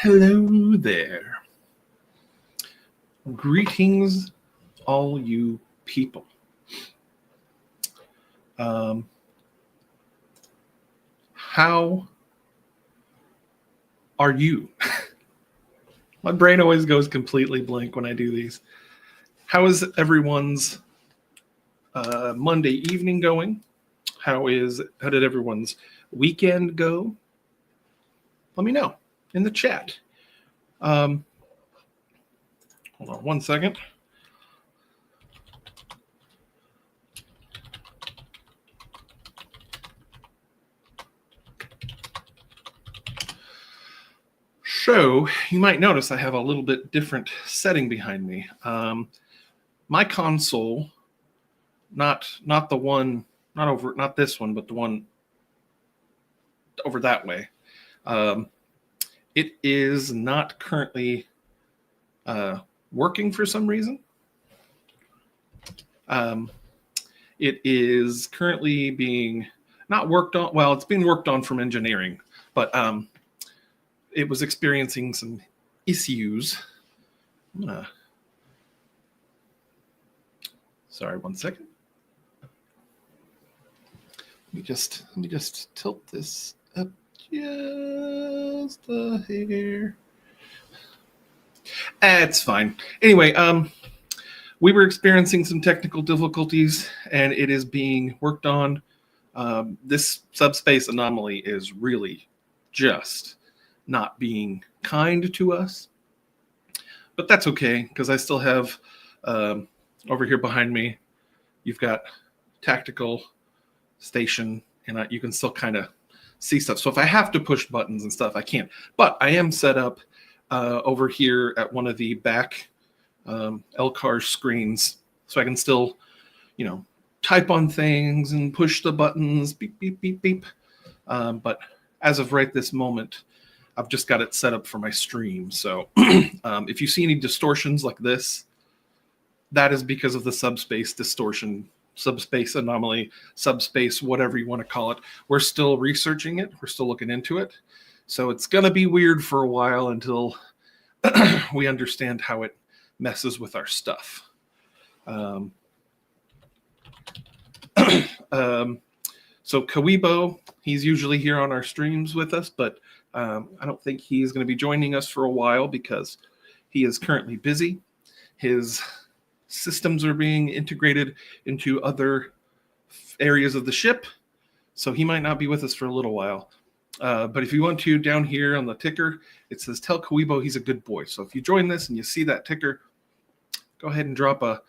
Hello there. Greetings, all you people. How are you? My brain always goes completely blank when I do these. How is everyone's Monday evening going? How did everyone's weekend go? Let me know in the chat. Hold on one second. So you might notice I have a little bit different setting behind me. My console, not the one, not this one, but the one over that way. It is not currently working for some reason. It is currently being not worked on. Well, it's being worked on from engineering, but it was experiencing some issues. Sorry, one second. Let me just tilt this up just a hair. It's fine. Anyway, we were experiencing some technical difficulties, and it is being worked on. This subspace anomaly is really just not being kind to us, but that's okay because I still have over here behind me, you've got tactical station, and you can still kind of see stuff. So if I have to push buttons and stuff, I can't. But I am set up over here at one of the back LCAR screens, so I can still, type on things and push the buttons, beep, beep, beep, beep. But as of right this moment, I've just got it set up for my stream. So if you see any distortions like this, that is because of the subspace distortion, subspace anomaly, subspace, whatever you want to call it. We're still researching it. We're still looking into it. So it's going to be weird for a while until we understand how it messes with our stuff. So Kawibo, he's usually here on our streams with us, but I don't think he's going to be joining us for a while because he is currently busy. His systems are being integrated into other areas of the ship, so he might not be with us for a little while. But if you want to, down here on the ticker, it says tell Kawibo he's a good boy. So if you join this and you see that ticker, go ahead and drop a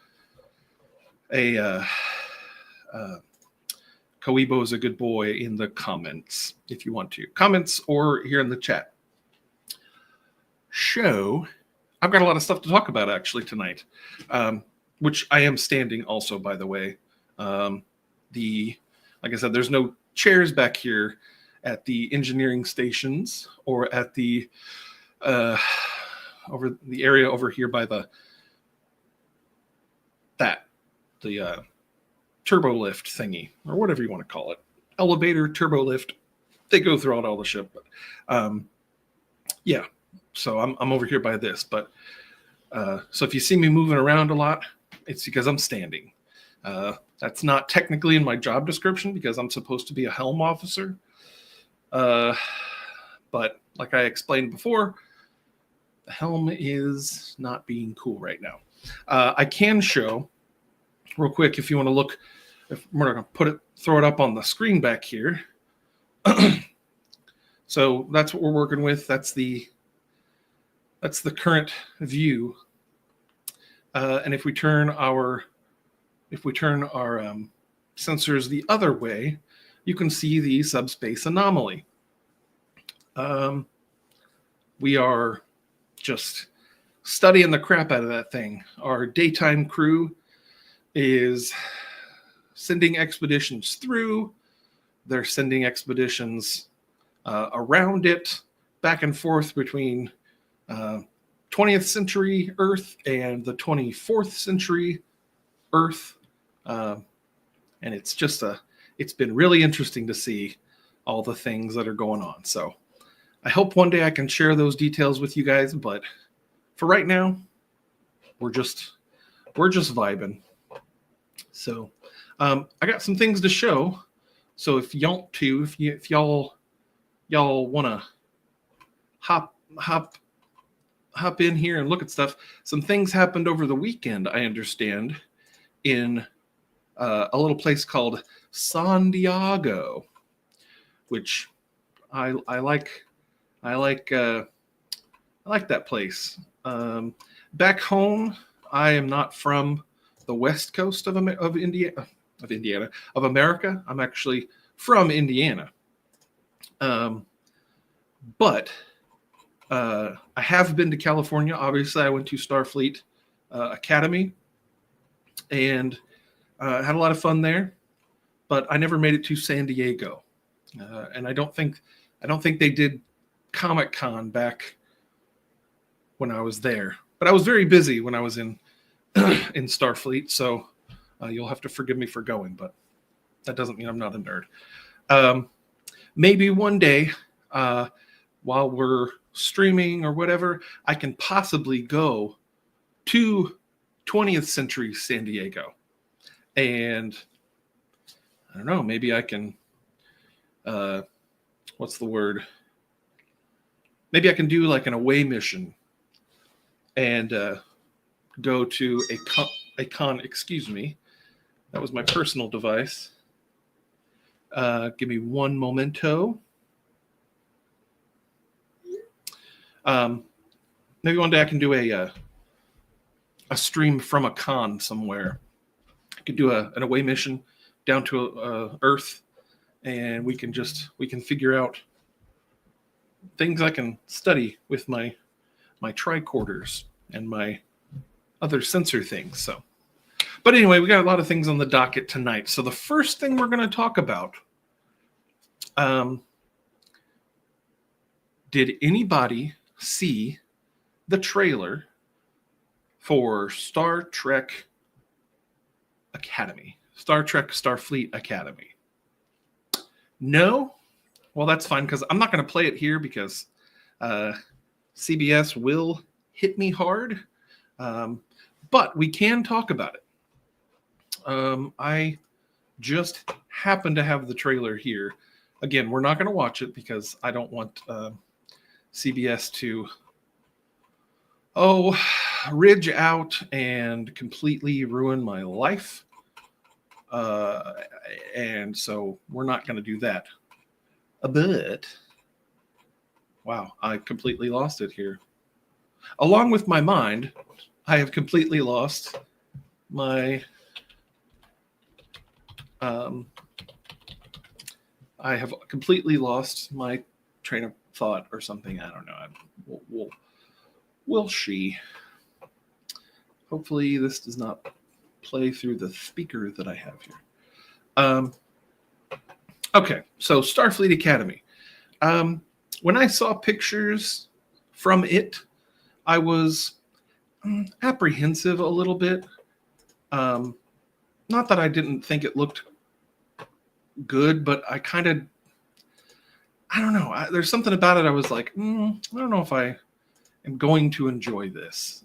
Kawibo is a good boy in the comments if you want to. Comments or here in the chat. So I've got a lot of stuff to talk about actually tonight, which I am standing also, by the way. Like I said, there's no chairs back here at the engineering stations or at the over the area over here by the turbo lift thingy, or whatever you want to call it. Elevator, turbo lift. They go throughout all the ship. But yeah, so I'm over here by this. But so if you see me moving around a lot, it's because I'm standing. That's not technically in my job description because I'm supposed to be a helm officer. But like I explained before, the helm is not being cool right now. I can show real quick if you want to look. If we're going to throw it up on the screen back here. So that's what we're working with. That's the current view. And if we turn our sensors the other way, you can see the subspace anomaly. We are just studying the crap out of that thing. Our daytime crew is sending expeditions through. They're sending expeditions around it, back and forth between 20th century Earth and the 24th century Earth. And it's been really interesting to see all the things that are going on. So I hope one day I can share those details with you guys, but for right now, we're just vibing. So I got some things to show. So if y'all want to hop in here and look at stuff, some things happened over the weekend, I understand, in a little place called San Diego, which I like. I like that place. Back home, I am not from the West Coast of Indiana. Of America. I'm actually from Indiana. But I have been to California. Obviously, I went to Starfleet Academy and had a lot of fun there. But I never made it to San Diego, and I don't think they did Comic-Con back when I was there. But I was very busy when I was in Starfleet, so you'll have to forgive me for going, but that doesn't mean I'm not a nerd. Maybe one day, while we're streaming or whatever, I can possibly go to 20th century San Diego. And I don't know, maybe I can, what's the word? Maybe I can do like an away mission and go to a con, excuse me. That was my personal device. Give me one momento. Maybe one day I can do a stream from a con somewhere. I could do an away mission down to Earth, and we can figure out things I can study with my tricorders and my other sensor things. So, but anyway, we got a lot of things on the docket tonight. So the first thing we're going to talk about, did anybody see the trailer for Star Trek Academy? Star Trek Starfleet Academy? No? Well, that's fine, because I'm not going to play it here because CBS will hit me hard. But we can talk about it. I just happen to have the trailer here. Again, we're not going to watch it because I don't want CBS to ridge out and completely ruin my life. And so we're not going to do that. But wow, I completely lost it here. Along with my mind, I have completely lost my train of thought or something. I don't know. Will she? Hopefully this does not play through the speaker that I have here. Okay, so Starfleet Academy. When I saw pictures from it, I was apprehensive a little bit. Not that I didn't think it looked good, but I don't know. There's something about it. I was like, I don't know if I am going to enjoy this.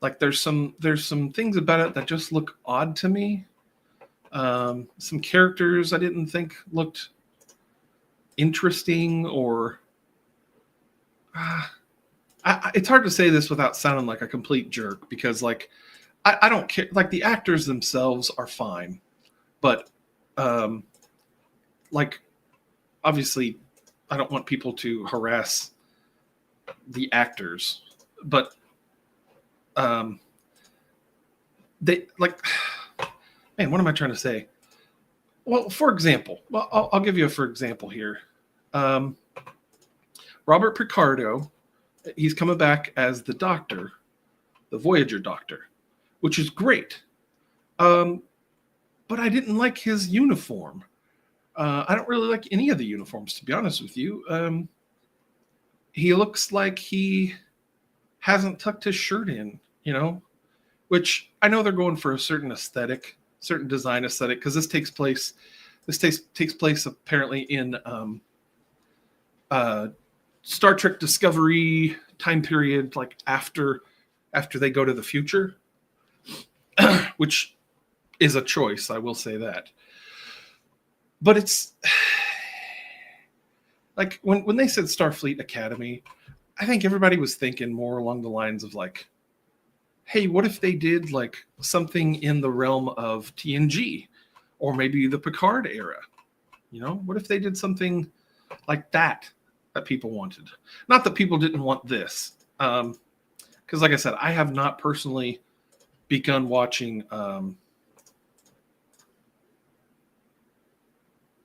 Like there's some things about it that just look odd to me. Some characters I didn't think looked interesting, or it's hard to say this without sounding like a complete jerk, because like I don't care. Like the actors themselves are fine, but like obviously I don't want people to harass the actors, but they like, man, what am I trying to say? Well, for example, I'll give you a for example here. Robert Picardo, he's coming back as the Doctor, the Voyager Doctor, which is great. But I didn't like his uniform. I don't really like any of the uniforms, to be honest with you. He looks like he hasn't tucked his shirt in, which I know they're going for a certain aesthetic, certain design aesthetic, because this takes place apparently in uh, Star Trek Discovery time period, like after they go to the future, which is a choice. I will say that, but it's like when they said Starfleet Academy, I think everybody was thinking more along the lines of like, hey, what if they did like something in the realm of TNG or maybe the Picard era? You know, what if they did something like that people wanted? Not that people didn't want this. Because like I said, I have not personally begun watching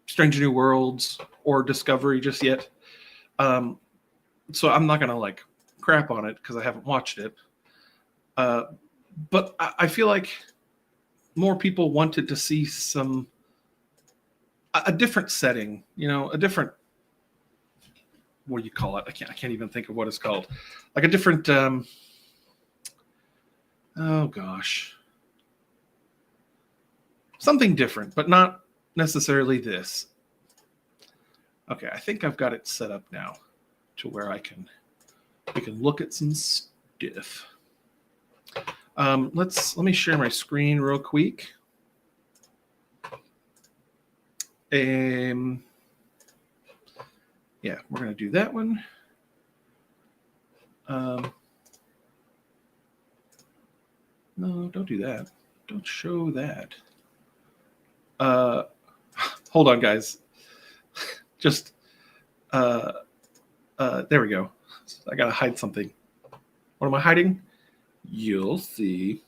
Strange New Worlds or Discovery just yet. So I'm not going to like crap on it because I haven't watched it. But I feel like more people wanted to see a different setting, you know, a different, what do you call it? I can't even think of what it's called. Like a different, oh gosh, something different, but not necessarily this. Okay, I think I've got it set up now to where we can look at some stuff. Let me share my screen real quick. Yeah, we're gonna do that one. No, don't do that. Don't show that. Hold on, guys. Just there we go. I gotta hide something. What am I hiding? You'll see.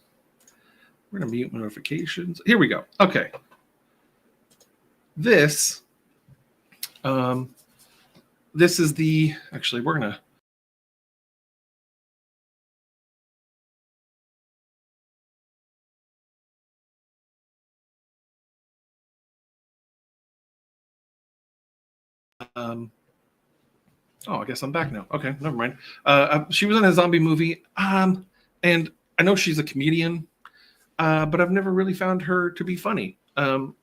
We're gonna mute notifications. Here we go. Okay. This is the, actually we're gonna oh, I guess I'm back now. Okay, never mind. She was in a zombie movie, and I know she's a comedian, but I've never really found her to be funny. Come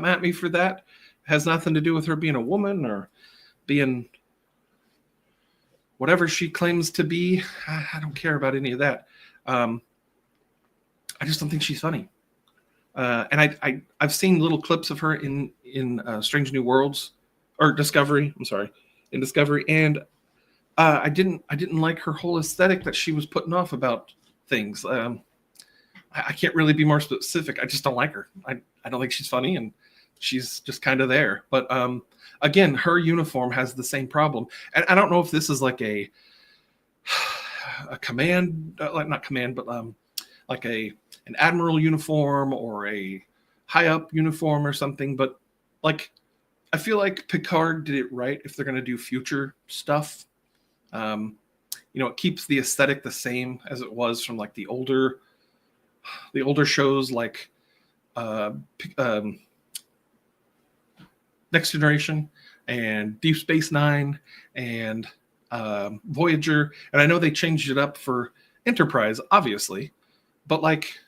at me for that. It has nothing to do with her being a woman or being whatever she claims to be. I don't care about any of that. I just don't think she's funny. And I've seen little clips of her in Strange New Worlds or Discovery. I'm sorry, in Discovery, and I didn't like her whole aesthetic that she was putting off about things. I can't really be more specific. I just don't like her. I don't think she's funny, and she's just kind of there. But again, her uniform has the same problem, and I don't know if this is like a command, like not command, but like an admiral uniform or a high up uniform or something. But like, I feel like Picard did it right if they're going to do future stuff. You know, it keeps the aesthetic the same as it was from like the older shows, like Next Generation and Deep Space Nine and Voyager. And I know they changed it up for Enterprise, obviously, but like,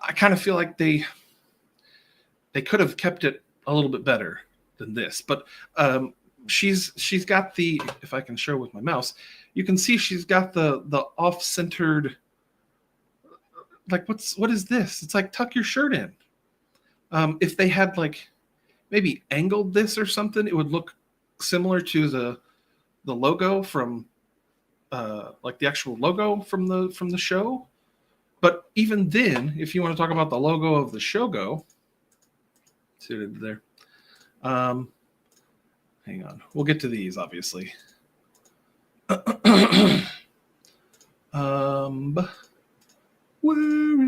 I kind of feel like they could have kept it a little bit better than this. But she's got the, if I can show with my mouse, you can see she's got the off-centered, like what is this? It's like tuck your shirt in. If they had like maybe angled this or something, it would look similar to the logo from like the actual logo from the show. But even then, if you want to talk about the logo of the show, see what I did there. Hang on, we'll get to these obviously. Where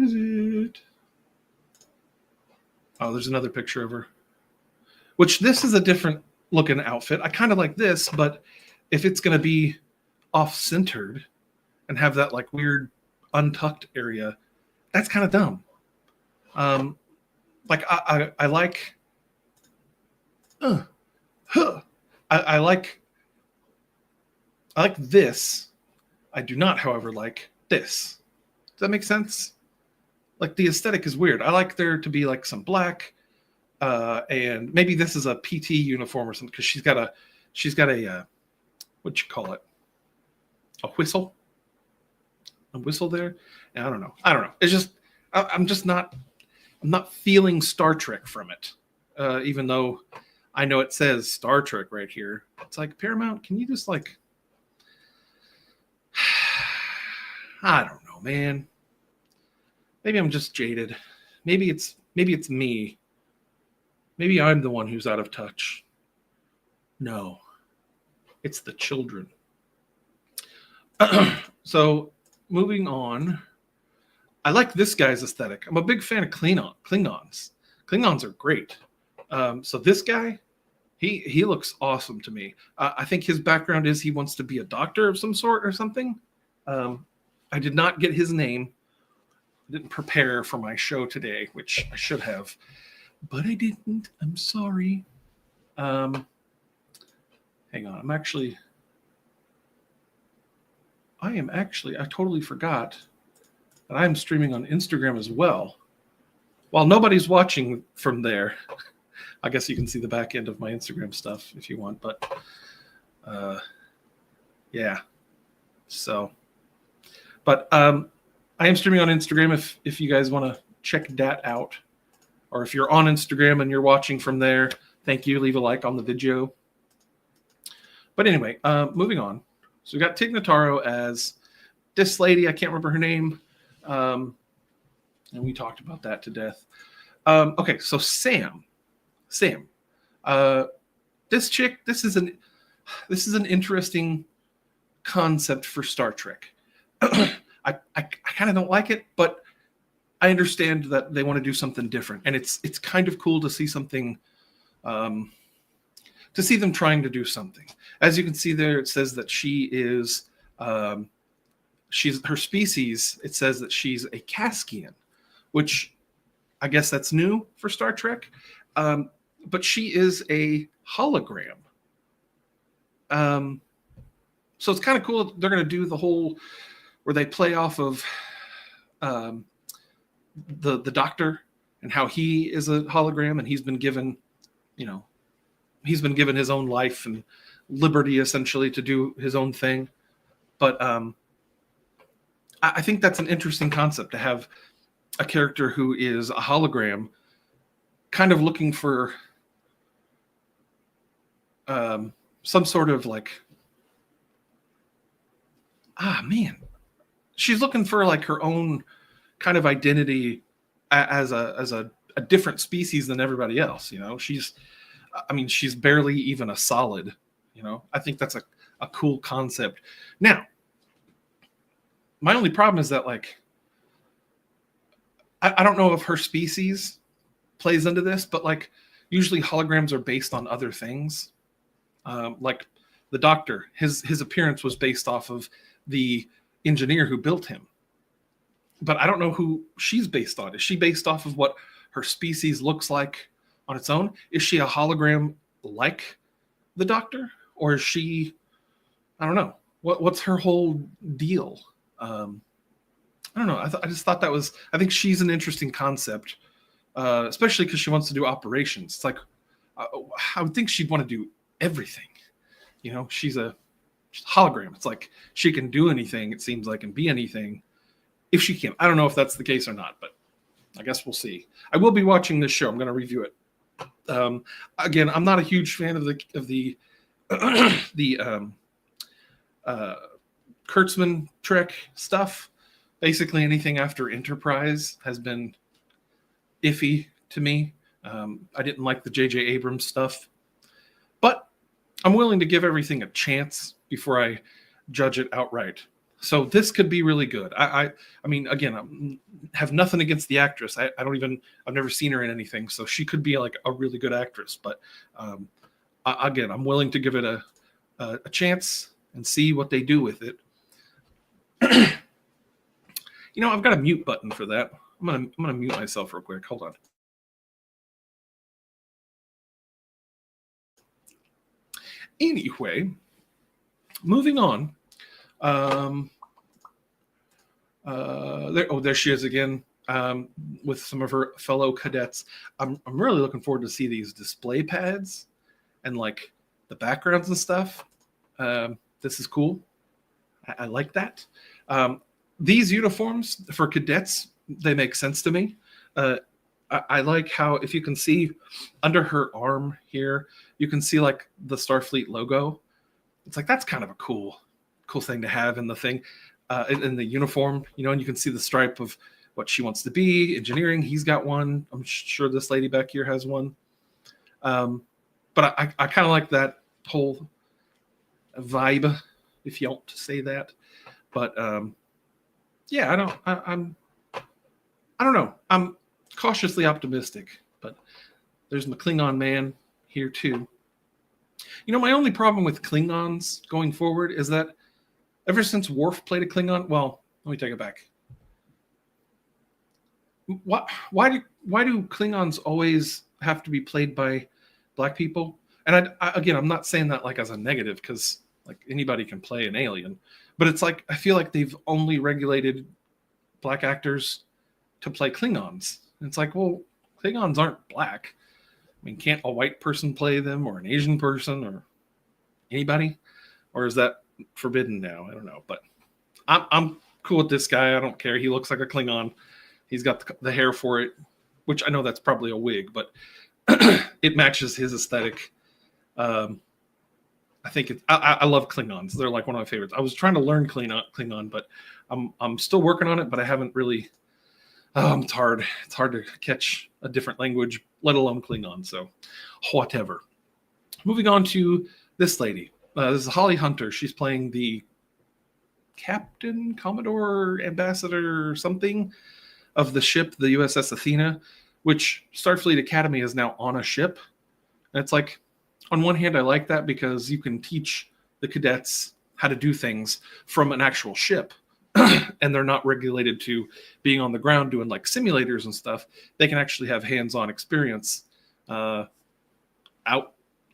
is it? Oh, there's another picture of her. Which this is a different looking outfit. I kind of like this, but if it's going to be off-centered and have that like weird untucked area, that's kind of dumb. Like I like, I like this. I do not, however, like this. Does that make sense? Like the aesthetic is weird. I like there to be like some black, and maybe this is a PT uniform or something because she's got a what'd you call it? A whistle there. And I don't know. It's just I'm not feeling Star Trek from it, even though I know it says Star Trek right here. It's like, Paramount, can you just like, I don't know, man. Maybe I'm just jaded. Maybe it's me. Maybe I'm the one who's out of touch. No, it's the children. So moving on, I like this guy's aesthetic. I'm a big fan of Klingons. Klingons are great. So this guy, he looks awesome to me. I think his background is he wants to be a doctor of some sort or something. I did not get his name. I didn't prepare for my show today, which I should have, but I didn't. I'm sorry. Hang on. I totally forgot that I'm streaming on Instagram as well. While nobody's watching from there, I guess you can see the back end of my Instagram stuff if you want, but yeah. So, but I am streaming on Instagram if you guys want to check that out, or if you're on Instagram and you're watching from there, thank you. Leave a like on the video. But anyway, moving on. So we got Tig Notaro as this lady. I can't remember her name. And we talked about that to death. Okay, so Sam. This chick, this is an interesting concept for Star Trek. I kind of don't like it, but I understand that they want to do something different, and it's kind of cool to see something, to see them trying to do something. As you can see there, it says that she is, she's her species. It says that she's a Kaskian, which I guess that's new for Star Trek. But she is a hologram. So it's kind of cool. They're going to do the whole where they play off of the Doctor and how he is a hologram, and he's been given his own life and liberty essentially to do his own thing. But I think that's an interesting concept, to have a character who is a hologram, kind of looking for some sort of like, she's looking for like her own kind of identity as a different species than everybody else. She's barely even a solid. I think that's a cool concept. Now, my only problem is that, like, I don't know if her species plays into this, but like usually holograms are based on other things. Like the Doctor, his appearance was based off of the engineer who built him. But I don't know who she's based on. Is she based off of what her species looks like on its own? Is she a hologram like the Doctor? Or is she, I don't know. What's her whole deal? I don't know. I just thought I think she's an interesting concept, especially because she wants to do operations. It's like, I would think she'd want to do everything. She's a hologram. It's like she can do anything, it seems like, and be anything if she can. I don't know if that's the case or not, but I guess we'll see. I will be watching this show. I'm going to review it. Again, I'm not a huge fan of the Kurtzman Trek stuff. Basically, anything after Enterprise has been iffy to me. I didn't like the J.J. Abrams stuff, but I'm willing to give everything a chance before I judge it outright. So this could be really good. I mean, again, I have nothing against the actress. I've never seen her in anything, so she could be like a really good actress. But again, I'm willing to give it a chance and see what they do with it. I've got a mute button for that. I'm gonna mute myself real quick. Hold on. Anyway, moving on. There she is again. um, with some of her fellow cadets. I'm really looking forward to see these display pads and like the backgrounds and stuff. This is cool. I like that. Um, these uniforms for cadets, they make sense to me. Uh, I like how, if you can see under her arm here, you can see like the Starfleet logo. It's like that's kind of a cool thing to have in the thing, in the uniform, and you can see the stripe of what she wants to be. Engineering, he's got one. I'm sure this lady back here has one. But I kind of like that whole vibe, if you want to say that. But yeah, I don't know. I'm cautiously optimistic, but there's the Klingon man here too. My only problem with Klingons going forward is that ever since Worf played a Klingon, well, let me take it back. Why do Klingons always have to be played by black people? And again, I'm not saying that like as a negative, because like anybody can play an alien, but it's like I feel like they've only regulated black actors to play Klingons. And it's like, well, Klingons aren't black. I mean, can't a white person play them, or an Asian person, or anybody? Or is that forbidden now? I don't know. But I'm cool with this guy. I don't care. He looks like a Klingon. He's got the hair for it, which I know that's probably a wig, but it matches his aesthetic. I think I love Klingons. They're like one of my favorites. I was trying to learn Klingon, but I'm still working on it. But I haven't really. It's hard. It's hard to catch a different language, let alone Klingon. So, whatever. Moving on to this lady. This is Holly Hunter. She's playing the captain, commodore, ambassador, something of the ship, the USS Athena, which Starfleet Academy is now on a ship. And it's like, on one hand, I like that because you can teach the cadets how to do things from an actual ship. And they're not regulated to being on the ground doing like simulators and stuff. They can actually have hands-on experience out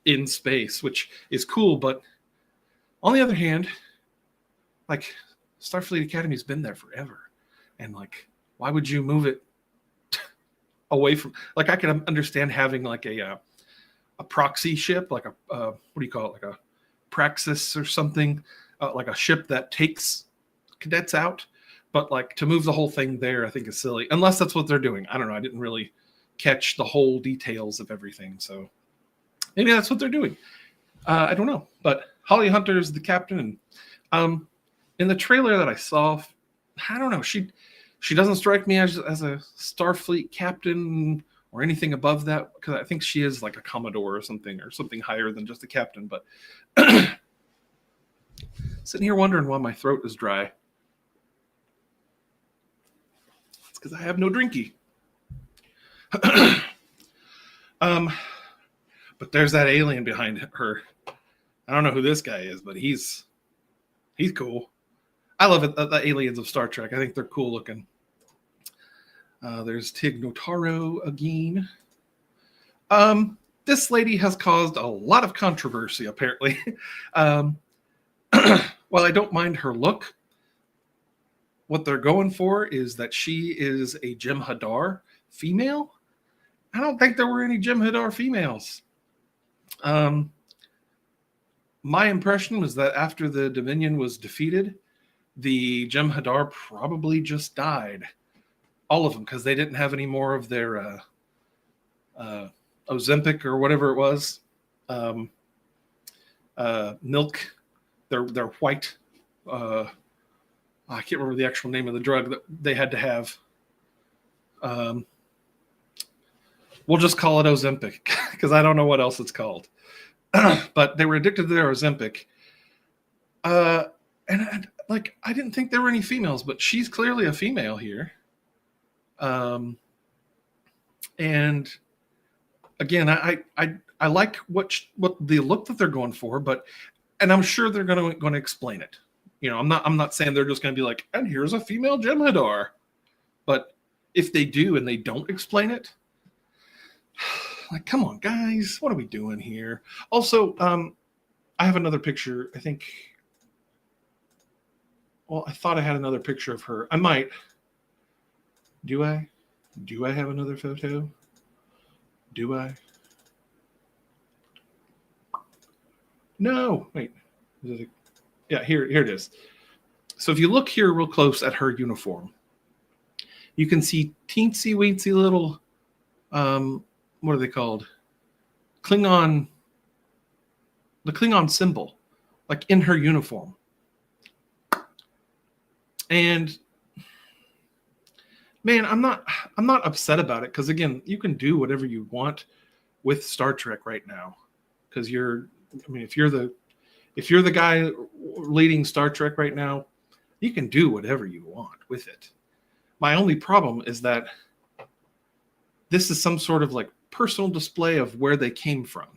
in space, which is cool. But on the other hand, like Starfleet Academy's been there forever, and like, why would you move it away from? Like, I can understand having like a proxy ship, like a what do you call it, like a praxis or something, like a ship that takes cadets out. But like to move the whole thing there, I think is silly, unless that's what they're doing. I don't know. I didn't really catch the whole details of everything, so maybe that's what they're doing. I don't know. But Holly Hunter is the captain, and in the trailer that I saw, I don't know. She doesn't strike me as a Starfleet captain or anything above that, because I think she is like a commodore or something higher than just a captain. But sitting here wondering why my throat is dry. It's because I have no drinky. But there's that alien behind her. I don't know who this guy is, but he's cool. I love it, the aliens of Star Trek. I think they're cool looking. There's Tig Notaro again. This lady has caused a lot of controversy, apparently. While I don't mind her look, what they're going for is that she is a Jem'Hadar female. I don't think there were any Jem'Hadar females. My impression was that after the Dominion was defeated, the Jem'Hadar probably just died. All of them, because they didn't have any more of their Ozempic or whatever it was. Milk. Their white. I can't remember the actual name of the drug that they had to have. We'll just call it Ozempic, because I don't know what else it's called. But they were addicted to their Ozempic. And I didn't think there were any females, but she's clearly a female here. And again, I like what the look that they're going for, and I'm sure they're going to explain it. I'm not saying they're just going to be like, and here's a female Jem'Hadar. But if they do and they don't explain it, like, come on, guys, what are we doing here? Also, I have another picture. I think. Well, I thought I had another picture of her. I might. Do I? Do I have another photo? Do I? No. Wait. Yeah, here it is. So if you look here real close at her uniform, you can see teensy weensy little, what are they called? The Klingon symbol, like in her uniform. And man, I'm not upset about it, because again, you can do whatever you want with Star Trek right now, because if you're the guy leading Star Trek right now, you can do whatever you want with it. My only problem is that this is some sort of like personal display of where they came from,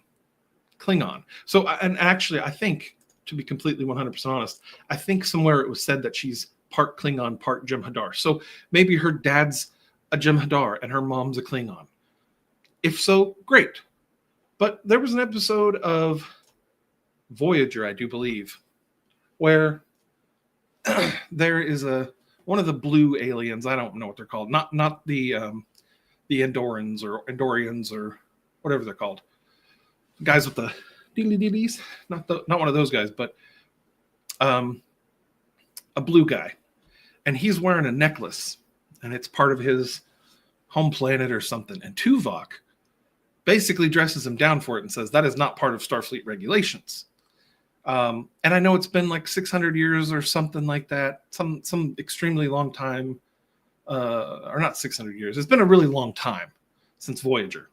Klingon. So, and actually, I think, to be completely 100% honest, I think somewhere it was said that she's part Klingon, part Jem'Hadar. So maybe her dad's a Jem'Hadar and her mom's a Klingon. If so, great. But there was an episode of Voyager, I do believe, where there is one of the blue aliens. I don't know what they're called. Not the Andorans or whatever they're called. Guys with the deedly-deedlies. Not one of those guys, but a blue guy. And he's wearing a necklace, and it's part of his home planet or something. And Tuvok basically dresses him down for it and says that is not part of Starfleet regulations. And I know it's been like 600 years or something like that, some extremely long time, or not 600 years. It's been a really long time since Voyager,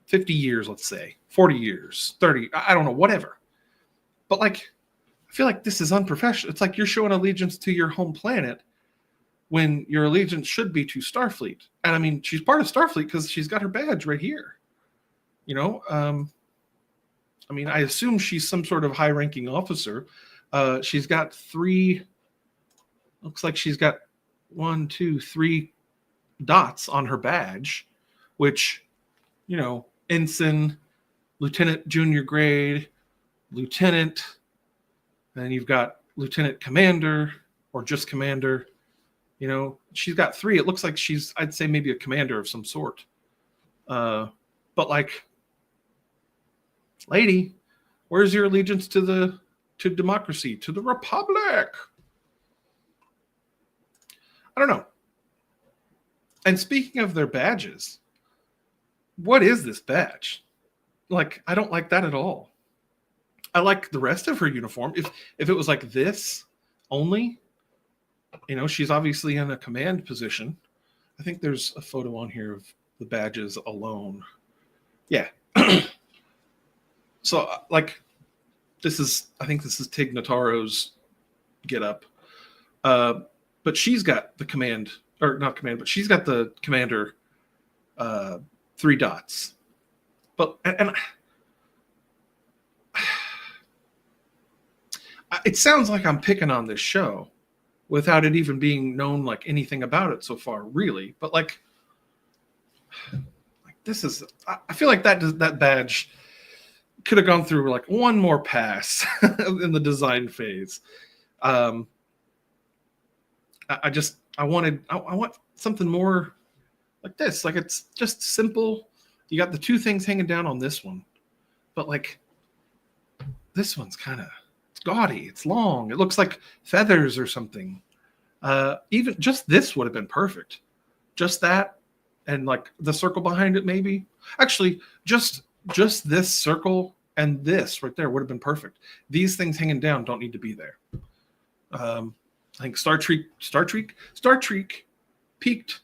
50 years, let's say, 40 years, 30, I don't know, whatever. But like, I feel like this is unprofessional. It's like you're showing allegiance to your home planet when your allegiance should be to Starfleet. And I mean, she's part of Starfleet because she's got her badge right here. I mean, I assume she's some sort of high-ranking officer. She's got looks like she's got 1, 2, 3 dots on her badge, which, ensign, lieutenant, junior grade, lieutenant, and you've got lieutenant commander or just commander. She's got 3. It looks like I'd say maybe a commander of some sort. But like, lady, where's your allegiance to democracy, to the republic? I don't know. And speaking of their badges, what is this badge? Like, I don't like that at all. I like the rest of her uniform. If it was like this only, she's obviously in a command position. I think there's a photo on here of the badges alone. Yeah. So, like, I think this is Tig Notaro's get up. But she's got the but she's got the commander 3 dots. But, and it sounds like I'm picking on this show without it even being known like anything about it so far, really. But like this is, I feel like that badge could have gone through like one more pass in the design phase. I want something more like this. Like, it's just simple. You got the 2 things hanging down on this one, but like this one's kind of, it's gaudy. It's long. It looks like feathers or something. Even just this would have been perfect. Just that, and like the circle behind it, maybe. Actually, just this circle and this right there would have been perfect. These things hanging down don't need to be there. I think Star Trek peaked.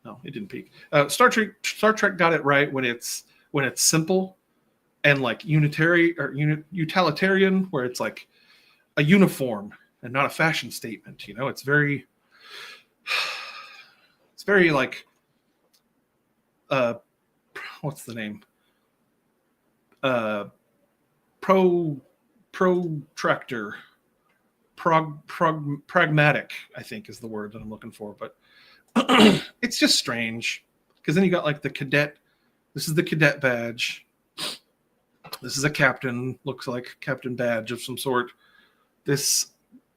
No, it didn't peak. Star Trek got it right when it's simple and like utilitarian, where it's like a uniform and not a fashion statement. It's very like, what's the name? Protractor. Pragmatic, I think, is the word that I'm looking for. But it's just strange, because then you got like the cadet. This is the cadet badge. This is a captain, looks like captain badge of some sort. This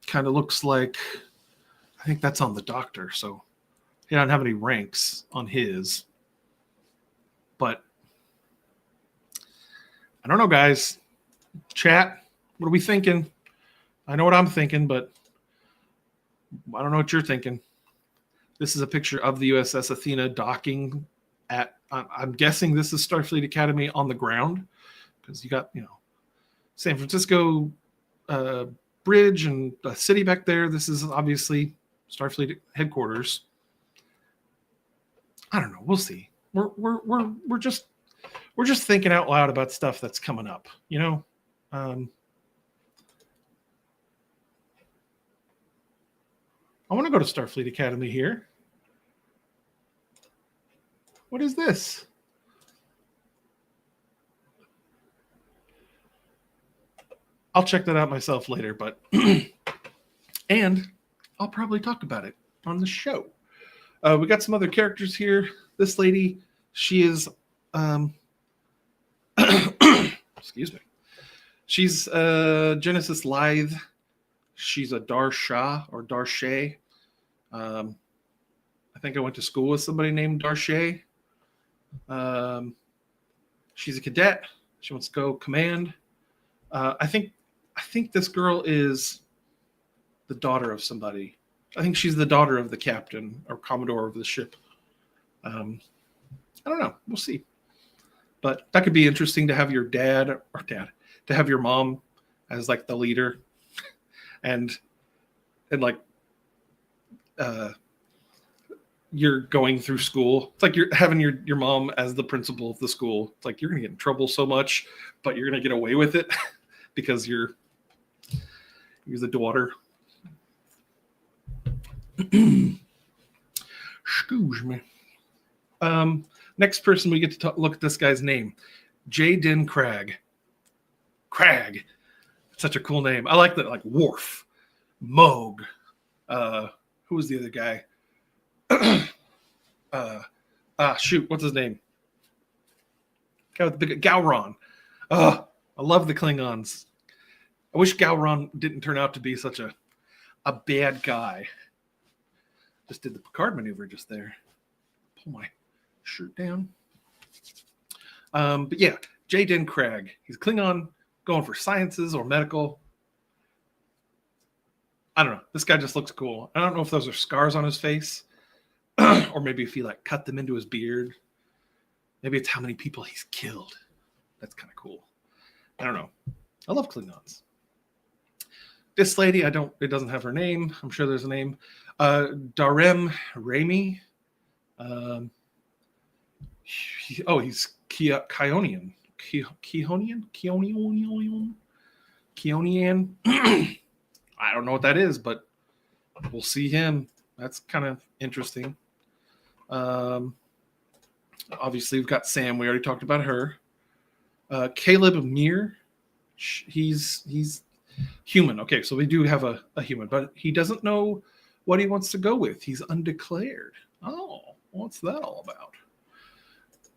kind of looks like, I think that's on the doctor. So He doesn't have any ranks on his. But I don't know, guys. Chat, what are we thinking? I know what I'm thinking, but I don't know what you're thinking. This is a picture of the USS Athena docking at, I'm guessing this is Starfleet Academy on the ground, because you got, San Francisco bridge and a city back there. This is obviously Starfleet headquarters. I don't know. We'll see. We're just thinking out loud about stuff that's coming up, I want to go to Starfleet Academy here. What is this? I'll check that out myself later, but and I'll probably talk about it on the show. We got some other characters here. This lady, she is excuse me. She's Genesis Lithe. She's a Darsha or Darshay. I think I went to school with somebody named Darshay. She's a cadet. She wants to go command. I think this girl is the daughter of somebody. I think she's the daughter of the captain or commodore of the ship. I don't know. We'll see. But that could be interesting to have your to have your mom as like the leader, and like you're going through school. It's like you're having your mom as the principal of the school. It's like you're gonna get in trouble so much, but you're gonna get away with it because you're the daughter. Excuse me. Next person we get to look at this guy's name, J. Din Cragg. Cragg, such a cool name. I like that. Like Worf, Moog. Who was the other guy? Shoot, what's his name? Guy with the big Gowron. I love the Klingons. I wish Gowron didn't turn out to be such a bad guy. Just did the Picard maneuver just there. Pull my shirt down. But yeah, J. Din Cragg. He's Klingon going for sciences or medical. I don't know. This guy just looks cool. I don't know if those are scars on his face or maybe if he like cut them into his beard. Maybe it's how many people he's killed. That's kind of cool. I don't know. I love Klingons. This lady, it doesn't have her name. I'm sure there's a name. Darem Rami. He's Kionian. Keonian. I don't know what that is, but we'll see him. That's kind of interesting. Obviously, we've got Sam. We already talked about her. Caleb Meir. He's human. Okay, so we do have a human, but he doesn't know what he wants to go with. He's undeclared. Oh, what's that all about?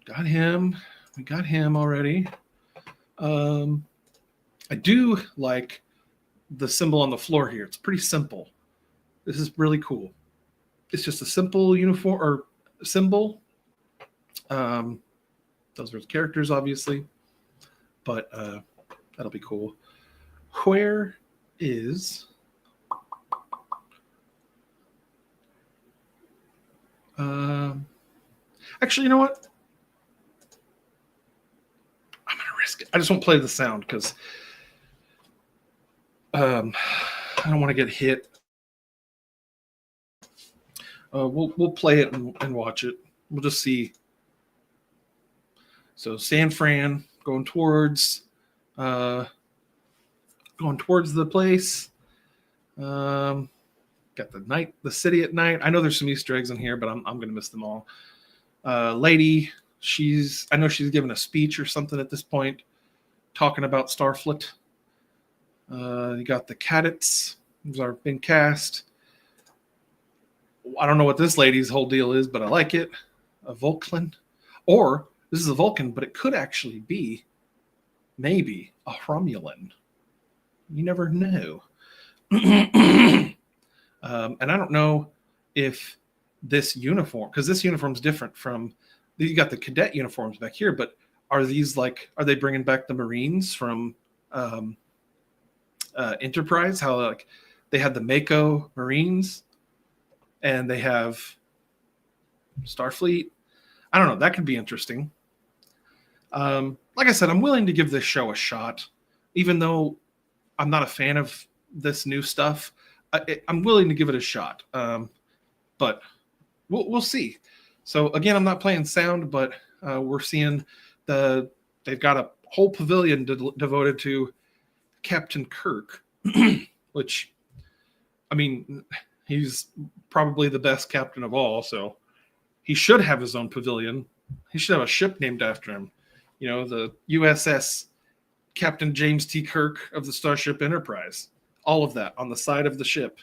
Got him. We got him already. I do like the symbol on the floor here. It's pretty simple. This is really cool. It's just a simple uniform or symbol. Those are the characters, obviously, but that'll be cool. Where is actually, you know what? I'm gonna risk it. I just won't play the sound because I don't want to get hit. We'll play it and watch it. We'll just see. So San Fran going towards the place. Got the city at night. I know there's some Easter eggs in here, but I'm gonna miss them all. Lady, I know she's giving a speech or something at this point, talking about Starfleet. You got the cadets who's been cast. I don't know what this lady's whole deal is, but I like it. A Vulcan, or this is a Vulcan, but it could actually be maybe a Romulan. You never know. And I don't know if this uniform, because this uniform's different from, you got the cadet uniforms back here, but are they bringing back the Marines from Enterprise? How like they had the Mako Marines and they have Starfleet. I don't know. That could be interesting. Like I said, I'm willing to give this show a shot, even though I'm not a fan of this new stuff. I'm willing to give it a shot, but we'll see. So again, I'm not playing sound, but we're seeing they've got a whole pavilion devoted to Captain Kirk, which, I mean, he's probably the best captain of all, so he should have his own pavilion. He should have a ship named after him. You know, the USS Captain James T. Kirk of the Starship Enterprise. All of that on the side of the ship.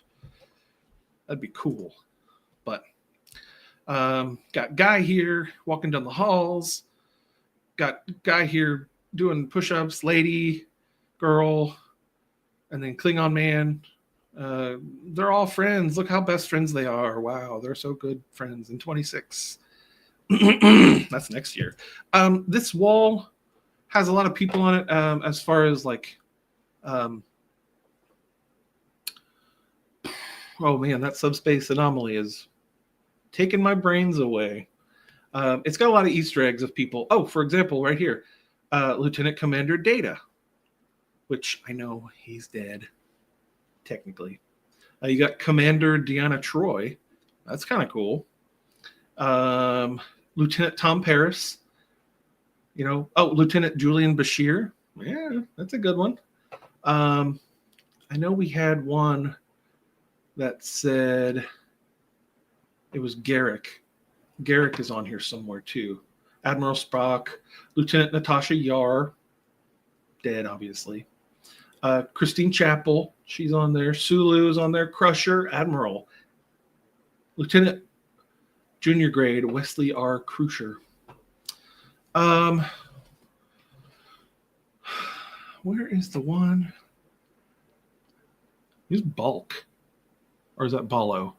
That'd be cool. But got Guy here walking down the halls. Got Guy here doing push-ups, lady, girl, and then Klingon man. They're all friends. Look how best friends they are. Wow, they're so good friends. In 26. That's next year. This wall has a lot of people on it, as far as like, oh man, that subspace anomaly is taking my brains away. It's got a lot of Easter eggs of people. Oh, for example, right here, Lieutenant Commander Data, which I know he's dead, technically. You got Commander Deanna Troi. That's kind of cool. Lieutenant Tom Paris. You know, Lieutenant Julian Bashir. Yeah, that's a good one. I know we had one that said it was Garrick. Garrick is on here somewhere too. Admiral Spock, Lieutenant Natasha Yar, dead obviously. Christine Chappell, she's on there. Sulu is on there. Crusher, Admiral. Lieutenant Junior Grade Wesley R. Crusher. Where is the one? Who's Bulk? Or is that Balo?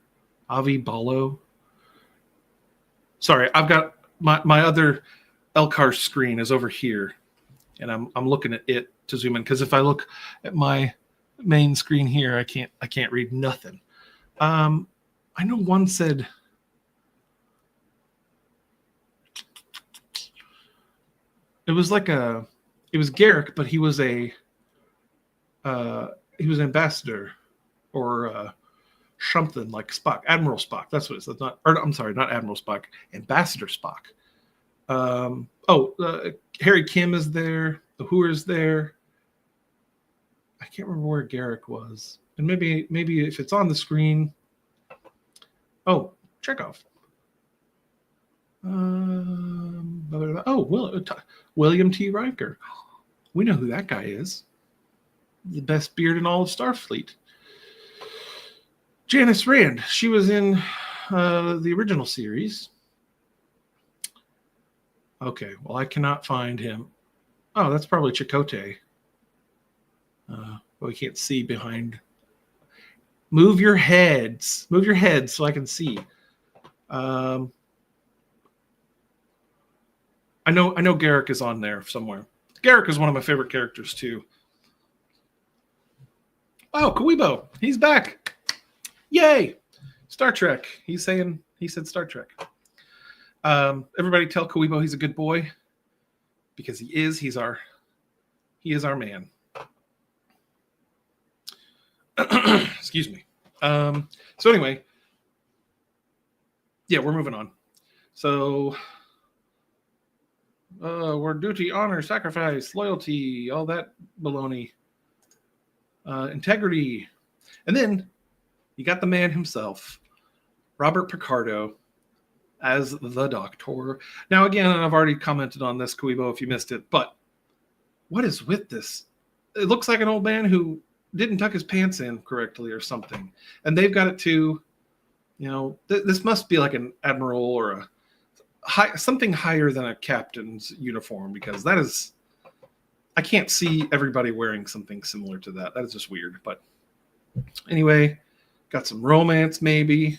Avi Balo? Sorry, I've got my other LCAR screen is over here. And I'm looking at it to zoom in, because if I look at my main screen here, I can't read nothing. I know one said it was Garrick, but he was an ambassador or something like Spock, Admiral Spock. That's what it says. Not Admiral Spock, Ambassador Spock. Harry Kim is there. The Who's there. I can't remember where Garrick was, and maybe if it's on the screen. Oh, Chekhov. William T. Riker. We know who that guy is. The best beard in all of Starfleet. Janice Rand. She was in the original series. Okay, well, I cannot find him. Oh, that's probably Chakotay. We can't see behind. Move your heads. Move your heads so I can see. I know Garrick is on there somewhere. Garrick is one of my favorite characters too. Oh, Kuibo, he's back. Yay. Star Trek. He said Star Trek. Everybody tell Kuibo he's a good boy, because he is. He is our man. Excuse me. So anyway, yeah, we're moving on. So we're duty, honor, sacrifice, loyalty, all that baloney, integrity, and then you got the man himself, Robert Picardo, as the Doctor. Now, again, I've already commented on this, Kuibo, if you missed it, but what is with this? It looks like an old man who didn't tuck his pants in correctly or something. And they've got it too. You know, this must be like an admiral or something higher than a captain's uniform, because that is, I can't see everybody wearing something similar to that. That is just weird. But anyway, got some romance maybe.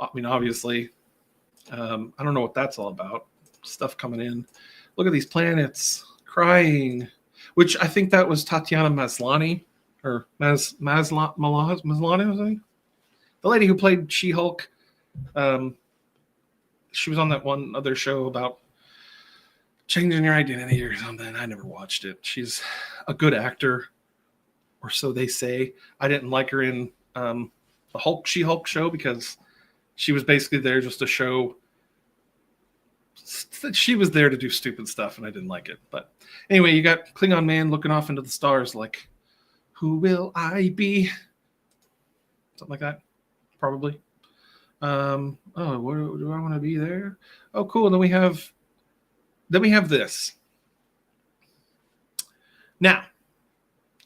I mean, obviously, I don't know what that's all about. Stuff coming in. Look at these planets crying, which I think that was Tatiana Maslany or Maslany, the lady who played She-Hulk. She was on that one other show about changing your identity or something. I never watched it. She's a good actor, or so they say. I didn't like her in the She-Hulk show because she was basically there just to show that she was there to do stupid stuff, and I didn't like it. But anyway, you got Klingon Man looking off into the stars like, who will I be? Something like that, probably. Oh, what do I want to be there? Oh, cool. And then we have this. Now,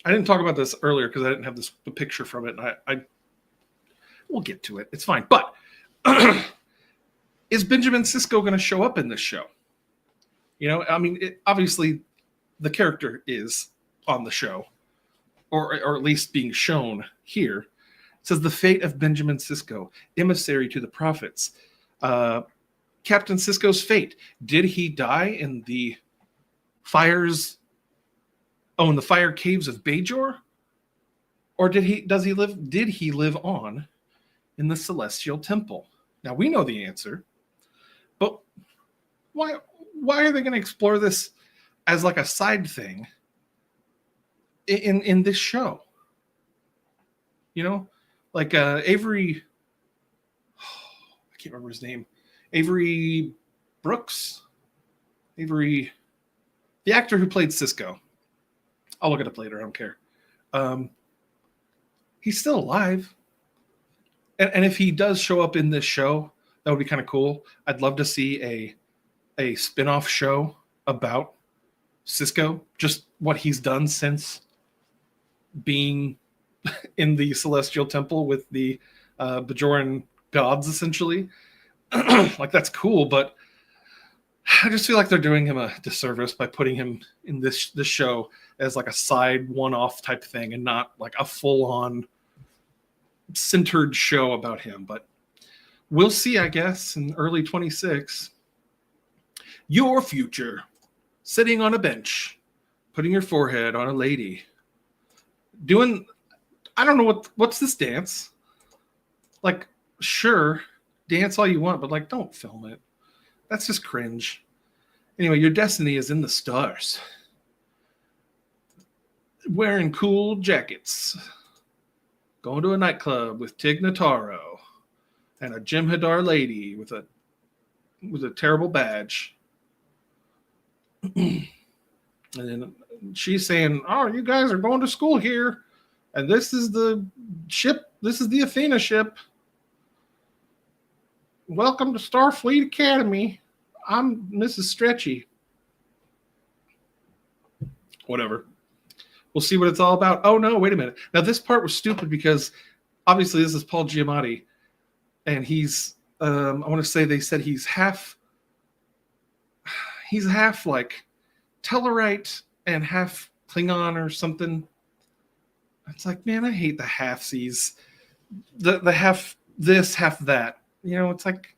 I didn't talk about this earlier because I didn't have the picture from it. And I we'll get to it. It's fine. But is Benjamin Sisko going to show up in this show? You know, I mean, obviously the character is on the show, or at least being shown here. It says the fate of Benjamin Sisko, emissary to the prophets. Captain Sisko's fate. Did he die in the fires? Oh, in the fire caves of Bajor? Or did he live on in the Celestial Temple? Now we know the answer, but why are they going to explore this as like a side thing in this show? You know, like Avery, I can't remember his name. Avery Brooks? The actor who played Sisko. I'll look it up later. I don't care. He's still alive. And if he does show up in this show, that would be kind of cool. I'd love to see a spin-off show about Sisko, just what he's done since being in the Celestial Temple with the Bajoran gods, essentially. Like, that's cool, but I just feel like they're doing him a disservice by putting him in this show as like a side one-off type thing and not like a full-on centered show about him. But we'll see, I guess, in early 26. Your future, sitting on a bench, putting your forehead on a lady, doing, I don't know what's this dance? Like, sure, dance all you want, but like, don't film it. That's just cringe. Anyway, your destiny is in the stars. Wearing cool jackets. Going to a nightclub with Tig Notaro and a Jem'Hadar lady with a terrible badge. And then she's saying, "Oh, you guys are going to school here, and this is the ship. This is the Athena ship. Welcome to Starfleet Academy. I'm Mrs. Stretchy." Whatever. We'll see what it's all about. Oh, no, wait a minute. Now, this part was stupid because obviously this is Paul Giamatti, and he's, I want to say they said he's half like Tellarite and half Klingon or something. It's like, man, I hate the halfsies. The half this, half that. You know, it's like,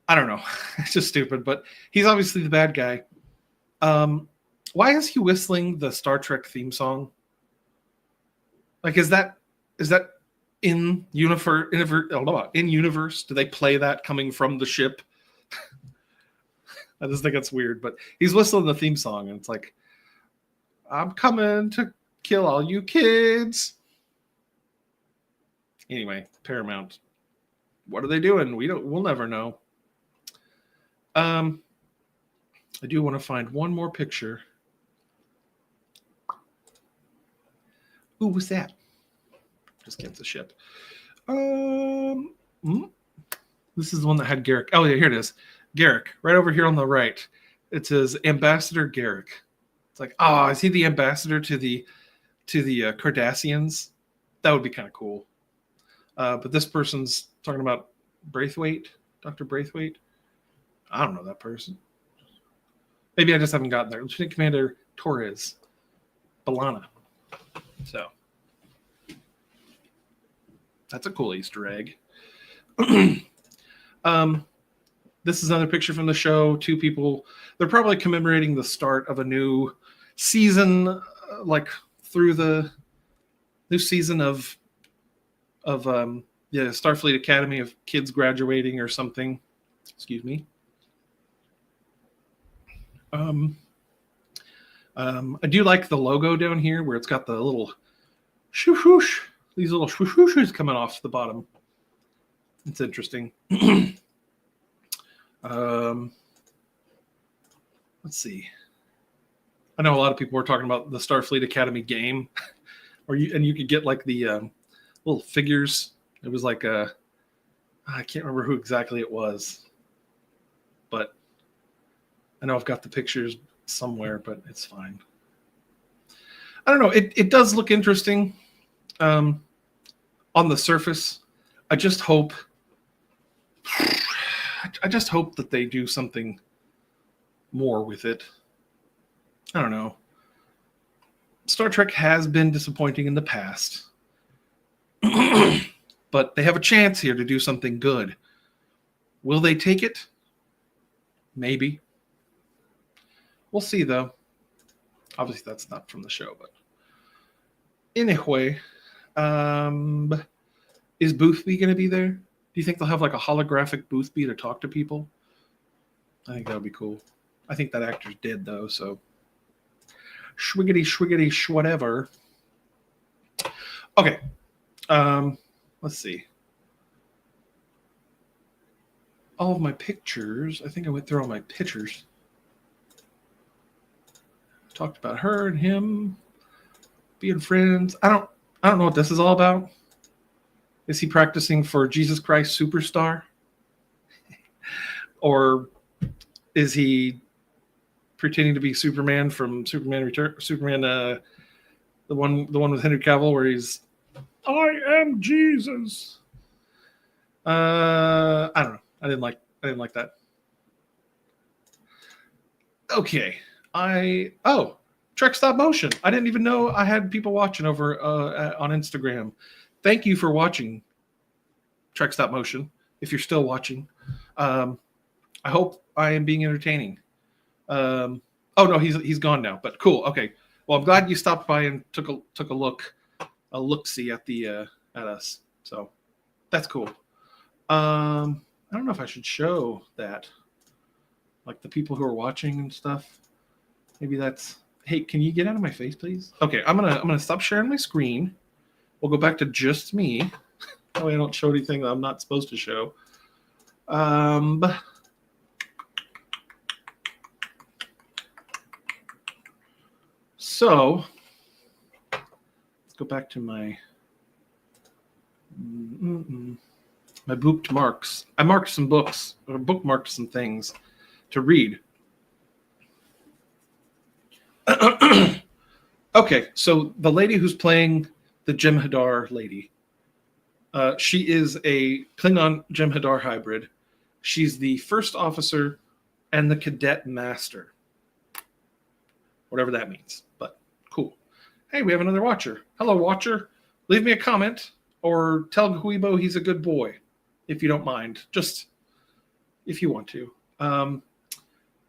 I don't know. It's just stupid, but he's obviously the bad guy. Why is he whistling the Star Trek theme song? Like, is that in universe? In universe, do they play that coming from the ship? I just think it's weird, but he's whistling the theme song, and it's like, I'm coming to kill all you kids. Anyway, Paramount. What are they doing? We'll never know. I do want to find one more picture. Ooh, what's that? Just gets the ship. This is the one that had Garrick. Oh, yeah, here it is. Garrick, right over here on the right. It says Ambassador Garrick. It's like, is he the ambassador to the Cardassians? That would be kind of cool. But this person's talking about Braithwaite, Dr. Braithwaite. I don't know that person. Maybe I just haven't gotten there. Lieutenant Commander Torres Balana. So that's a cool Easter egg. This is another picture from the show. Two people. They're probably commemorating the start of a new season, like through the new season of Starfleet Academy, of kids graduating or something. Excuse me. I do like the logo down here where it's got the little shoosh whoosh, these little shoosh whooshes coming off the bottom. It's interesting. Let's see. I know a lot of people were talking about the Starfleet Academy game, you could get like the little figures. It was like I can't remember who exactly it was, but I know I've got the pictures somewhere, but it's fine. I don't know. It does look interesting on the surface. I just hope that they do something more with it. I don't know. Star Trek has been disappointing in the past, but they have a chance here to do something good. Will they take it? Maybe. We'll see, though. Obviously, that's not from the show, but anyway, is Boothby going to be there? Do you think they'll have like a holographic Boothby to talk to people? I think that would be cool. I think that actor's dead, though, so schwiggity whatever. Okay, let's see. All of my pictures. I think I went through all my pictures. Talked about her and him being friends. I don't know what this is all about. Is he practicing for Jesus Christ Superstar? Or is he pretending to be Superman from Superman Return? Superman, the one with Henry Cavill, where he's, I am Jesus. I don't know. I didn't like that. Okay. Trek Stop Motion. I didn't even know I had people watching over on Instagram. Thank you for watching Trek Stop Motion. If you're still watching, I hope I am being entertaining. Oh no, he's gone now. But cool. Okay. Well, I'm glad you stopped by and took a look-see at at us. So that's cool. I don't know if I should show that, like the people who are watching and stuff. Maybe that's. Hey, can you get out of my face, please? Okay, I'm gonna stop sharing my screen. We'll go back to just me. That way I don't show anything that I'm not supposed to show. So let's go back to my bookmarks. I marked some books, or bookmarked some things to read. Okay, so the lady who's playing the Jem'Hadar lady, she is a Klingon Jem'Hadar hybrid. She's the first officer and the cadet master. Whatever that means, but cool. Hey, we have another watcher. Hello, watcher. Leave me a comment or tell Guibo he's a good boy, if you don't mind. Just if you want to.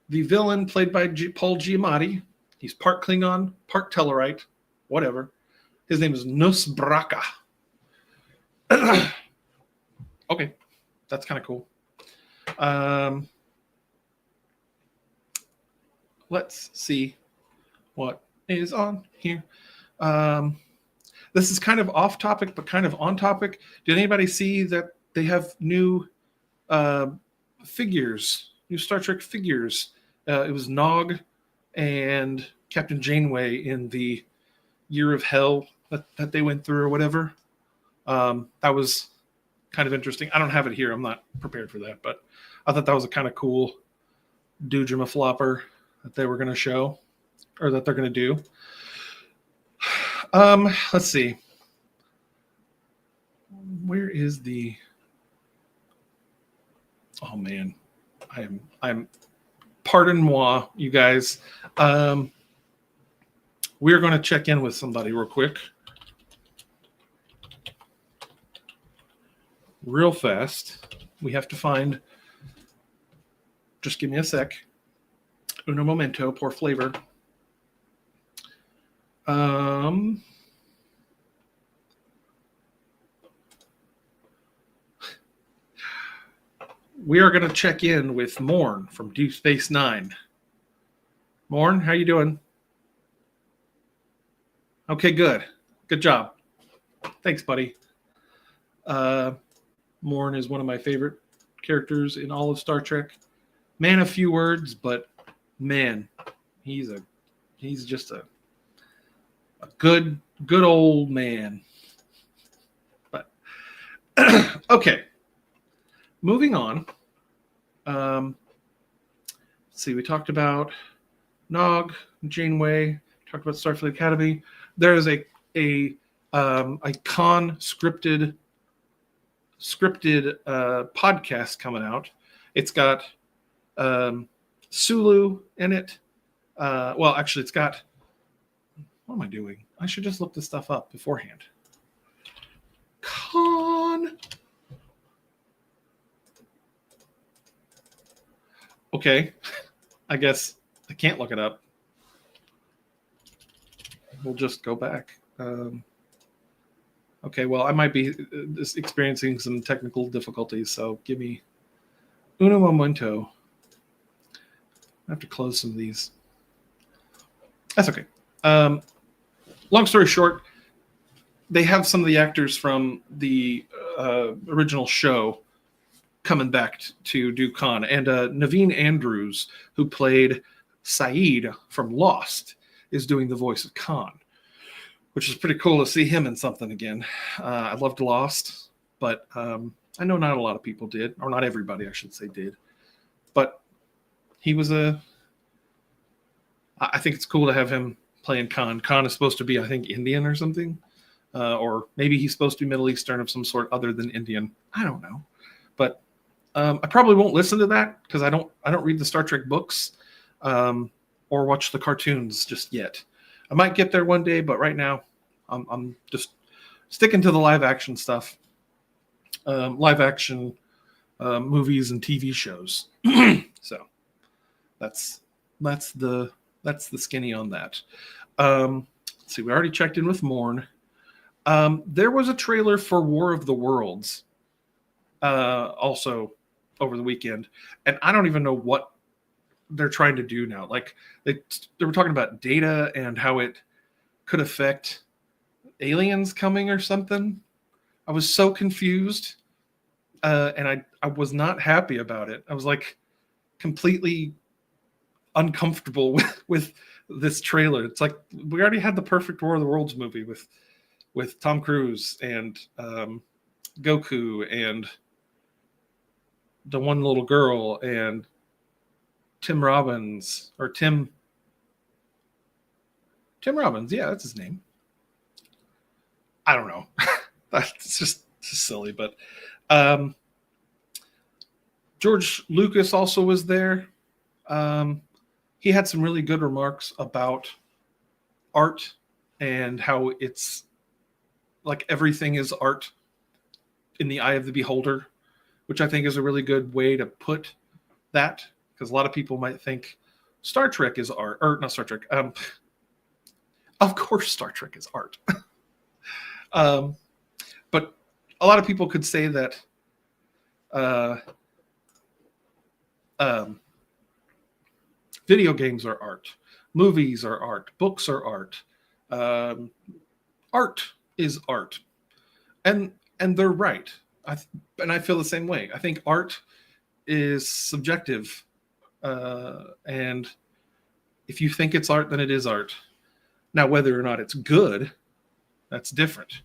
The villain, played by Paul Giamatti. He's part Klingon, part Tellarite, whatever. His name is Nusbraka. Okay, that's kind of cool. Let's see what is on here. This is kind of off topic, but kind of on topic. Did anybody see that they have new figures, new Star Trek figures? It was Nog and Captain Janeway in the Year of Hell that they went through or whatever. That was kind of interesting. I don't have it here. I'm not prepared for that, but I thought that was a kind of cool doojima flopper that they were going to show, or that they're going to do. Let's see. Where is the... Oh man, I'm pardon moi, you guys. We're going to check in with somebody real quick. real fast. We have to find. Just give me a sec. Uno momento, por flavor. We are going to check in with Morn from Deep Space Nine. Morn, how you doing? Okay, good. Good job. Thanks, buddy. Morn is one of my favorite characters in all of Star Trek. Man of few words, but man, he's just a good old man. But okay, moving on. Let's see, we talked about Nog, Janeway, talked about Starfleet Academy. There is a con scripted podcast coming out. It's got Sulu in it. Well, actually, it's got. What am I doing? I should just look this stuff up beforehand. Con. Okay, I guess I can't look it up. We'll just go back. Okay, well, I might be experiencing some technical difficulties, so give me uno momento. I have to close some of these. That's okay. Long story short, they have some of the actors from the original show coming back to do Khan. And Naveen Andrews, who played Saeed from Lost, is doing the voice of Khan, which is pretty cool to see him in something again. I loved Lost, but I know not a lot of people did, or not everybody, I should say, did. But he was I think it's cool to have him playing Khan. Khan is supposed to be, I think, Indian or something. Or maybe he's supposed to be Middle Eastern of some sort other than Indian. I don't know. But I probably won't listen to that because I don't read the Star Trek books or watch the cartoons just yet. I might get there one day, but right now I'm just sticking to the live action stuff, live action movies and TV shows. So that's the skinny on that. Let's see, we already checked in with Morn. There was a trailer for War of the Worlds also over the weekend, and I don't even know what they're trying to do now. Like they were talking about data and how it could affect aliens coming or something. I was so confused, and I was not happy about it. I was like completely uncomfortable with this trailer. It's like we already had the perfect War of the Worlds movie with Tom Cruise and Goku and the one little girl and Tim Robbins. Yeah, that's his name. I don't know. That's just silly, but George Lucas also was there. He had some really good remarks about art and how it's like everything is art in the eye of the beholder, which I think is a really good way to put that, because a lot of people might think Star Trek is art, or not Star Trek. Of course, Star Trek is art. But a lot of people could say that video games are art, movies are art, books are art, art is art, and they're right. And I feel the same way. I think art is subjective, and if you think it's art, then it is art. Now, whether or not it's good, that's different.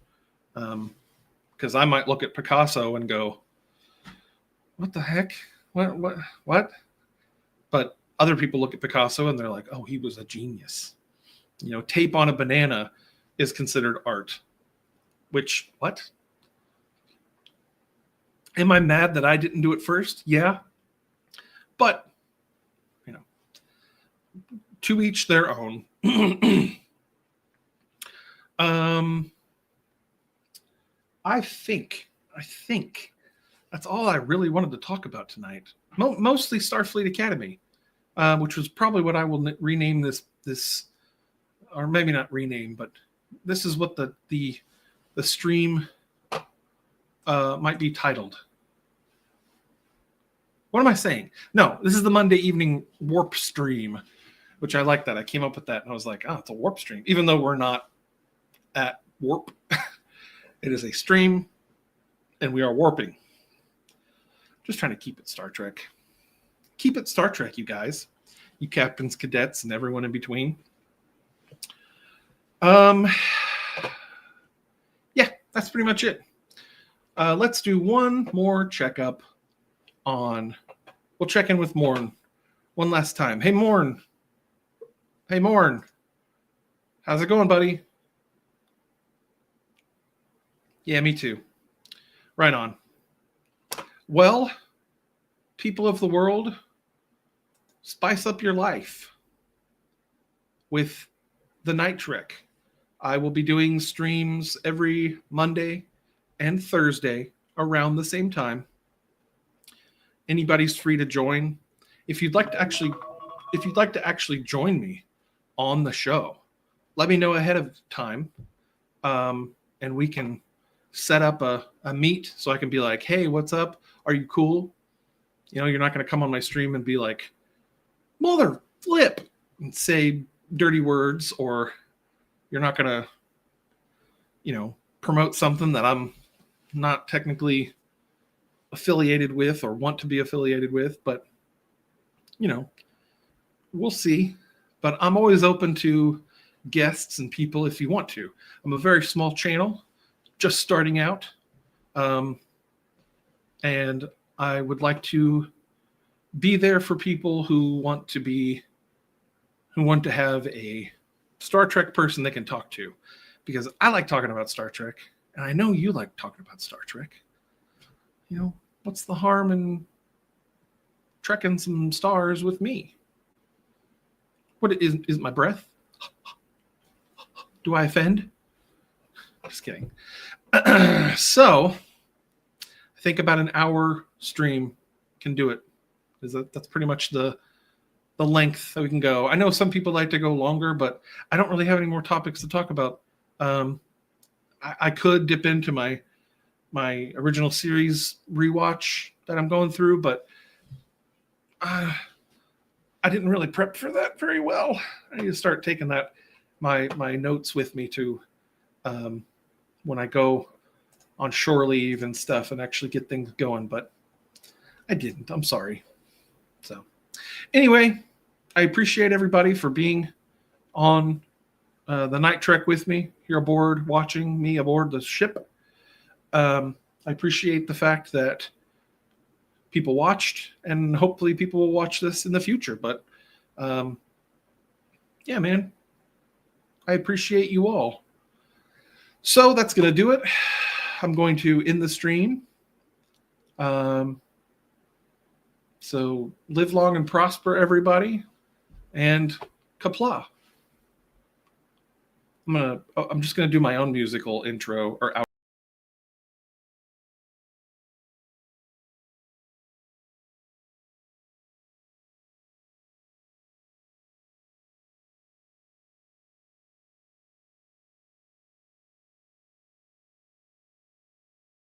Because I might look at Picasso and go, "What the heck? What?" But other people look at Picasso and they're like, "Oh, he was a genius." You know, tape on a banana is considered art. Which, what? Am I mad that I didn't do it first? Yeah. But, you know, to each their own. I think That's all I really wanted to talk about tonight. Mostly Starfleet Academy, which was probably what I will rename this, or maybe not rename, but this is what the stream might be titled. What am I saying? No, this is the Monday evening warp stream, which I like that. I came up with that and I was like, oh, it's a warp stream. Even though we're not at warp, it is a stream and we are warping. Just trying to keep it Star Trek. Keep it Star Trek, you guys. You captains, cadets, and everyone in between. Yeah, that's pretty much it. Let's do one more checkup on... We'll check in with Morn one last time. Hey, Morn. Hey, Morn. How's it going, buddy? Yeah, me too. Right on. Well, people of the world, spice up your life with the Night Trek. I will be doing streams every Monday and Thursday around the same time. Anybody's free to join. If you'd like to actually join me on the show, let me know ahead of time, and we can set up a meet so I can be like, hey, what's up? Are you cool? You know, you're not going to come on my stream and be like, mother flip, and say dirty words, or you're not going to, you know, promote something that I'm not technically affiliated with or want to be affiliated with, but, you know, we'll see. But I'm always open to guests and people if you want to. I'm a very small channel, just starting out. And I would like to be there for people who want to have a Star Trek person they can talk to, because I like talking about Star Trek, and I know you like talking about Star Trek. You know, what's the harm in trekking some stars with me? What is my breath? Do I offend? Just kidding. So I think about an hour stream can do it. That's pretty much the length that we can go. I know some people like to go longer, but I don't really have any more topics to talk about. I could dip into my original series rewatch that I'm going through, but I didn't really prep for that very well. I need to start taking my notes with me to when I go on shore leave and stuff and actually get things going, but I didn't. I'm sorry. So anyway, I appreciate everybody for being on the Night Trek with me here aboard, watching me aboard the ship. I appreciate the fact that people watched, and hopefully people will watch this in the future. But yeah, man, I appreciate you all. So that's going to do it. I'm going to end the stream. So live long and prosper, everybody, and Qapla'. I'm just gonna do my own musical intro or outro.